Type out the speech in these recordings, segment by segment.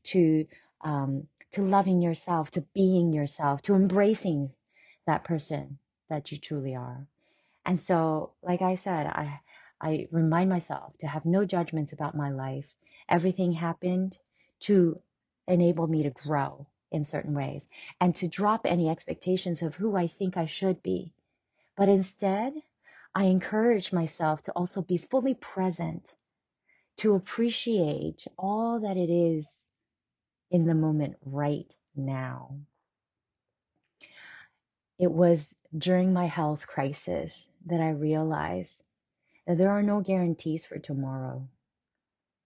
to loving yourself, to being yourself, to embracing that person that you truly are. And so, like I said, I remind myself to have no judgments about my life. Everything happened to enable me to grow in certain ways and to drop any expectations of who I think I should be. But instead, I encourage myself to also be fully present, to appreciate all that it is in the moment right now. It was during my health crisis that I realized that there are no guarantees for tomorrow.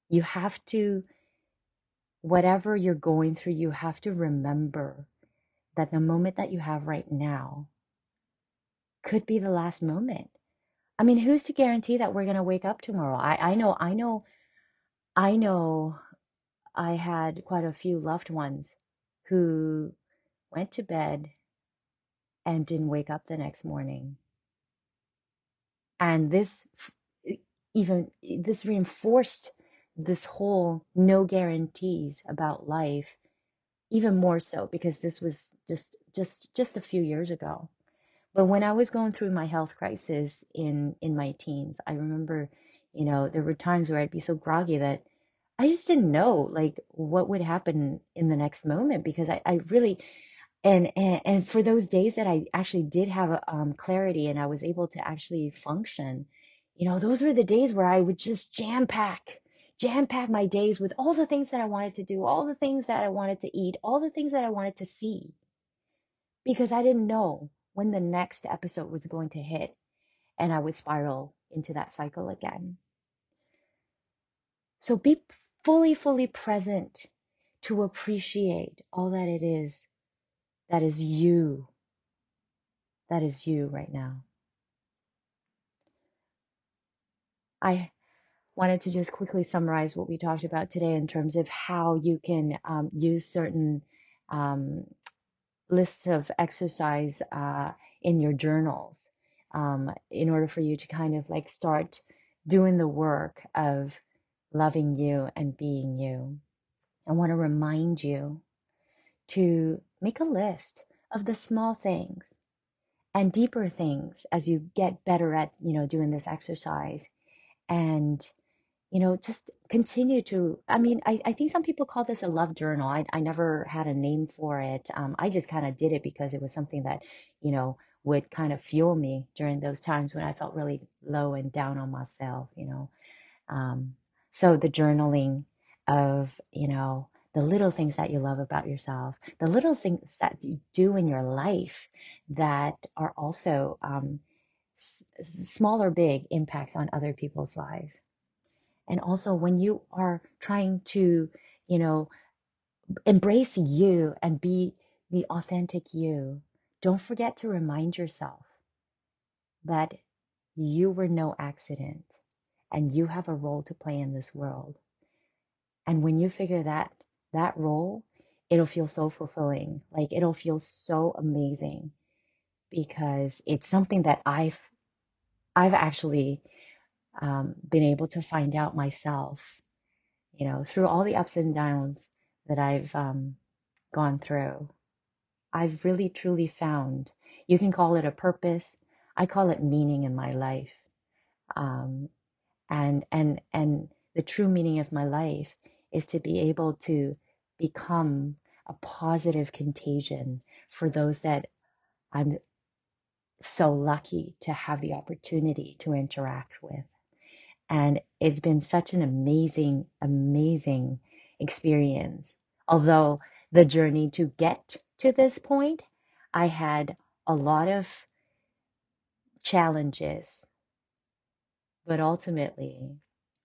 You have to, whatever you're going through, you have to remember that the moment that you have right now could be the last moment. I mean, who's to guarantee that we're going to wake up tomorrow? I know I had quite a few loved ones who went to bed and didn't wake up the next morning. And this reinforced this whole no guarantees about life even more so because this was just a few years ago. But when I was going through my health crisis in my teens, I remember, there were times where I'd be so groggy that I just didn't know like what would happen in the next moment because I really and for those days that I actually did have clarity and I was able to actually function, those were the days where I would just jam pack my days with all the things that I wanted to do, all the things that I wanted to eat, all the things that I wanted to see, because I didn't know when the next episode was going to hit and I would spiral into that cycle again. So be fully present to appreciate all that it is that is you, that is you right now. I wanted to just quickly summarize what we talked about today in terms of how you can use certain um, lists of exercise in your journals in order for you to kind of like start doing the work of loving you and being you. I want to remind you to make a list of the small things and deeper things as you get better at, doing this exercise. And just continue to, I mean, I think some people call this a love journal. I never had a name for it. I just kind of did it because it was something that, would kind of fuel me during those times when I felt really low and down on myself. Um, so the journaling of, the little things that you love about yourself, the little things that you do in your life that are also small or big impacts on other people's lives. And also when you are trying to, you know, embrace you and be the authentic you, don't forget to remind yourself that you were no accident and you have a role to play in this world. And when you figure that role, it'll feel so fulfilling. Like it'll feel so amazing because it's something that I've actually been able to find out myself, through all the ups and downs that I've gone through. I've really truly found, you can call it a purpose. I call it meaning in my life. Um, and the true meaning of my life is to be able to become a positive contagion for those that I'm so lucky to have the opportunity to interact with. And it's been such an amazing experience. Although the journey to get to this point, I had a lot of challenges, but ultimately,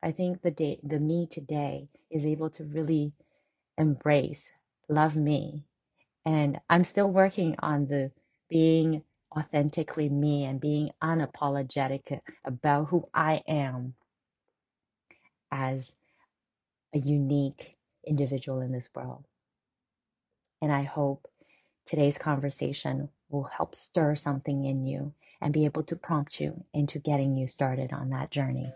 I think the me today is able to really embrace, love me. And I'm still working on the being authentically me and being unapologetic about who I am as a unique individual in this world. And I hope today's conversation will help stir something in you and be able to prompt you into getting you started on that journey.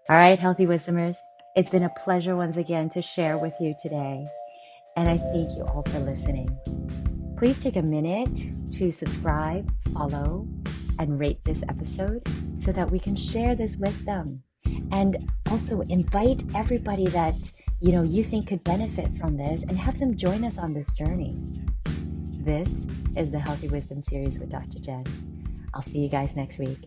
All right, healthy wisdomers, It's been a pleasure once again to share with you today, and I thank you all for listening. Please take a minute to subscribe, follow, and rate this episode so that we can share this wisdom, and also invite everybody that you think could benefit from this and have them join us on this journey. This is the Healthy Wisdom series with Dr. Jen. I'll see you guys next week.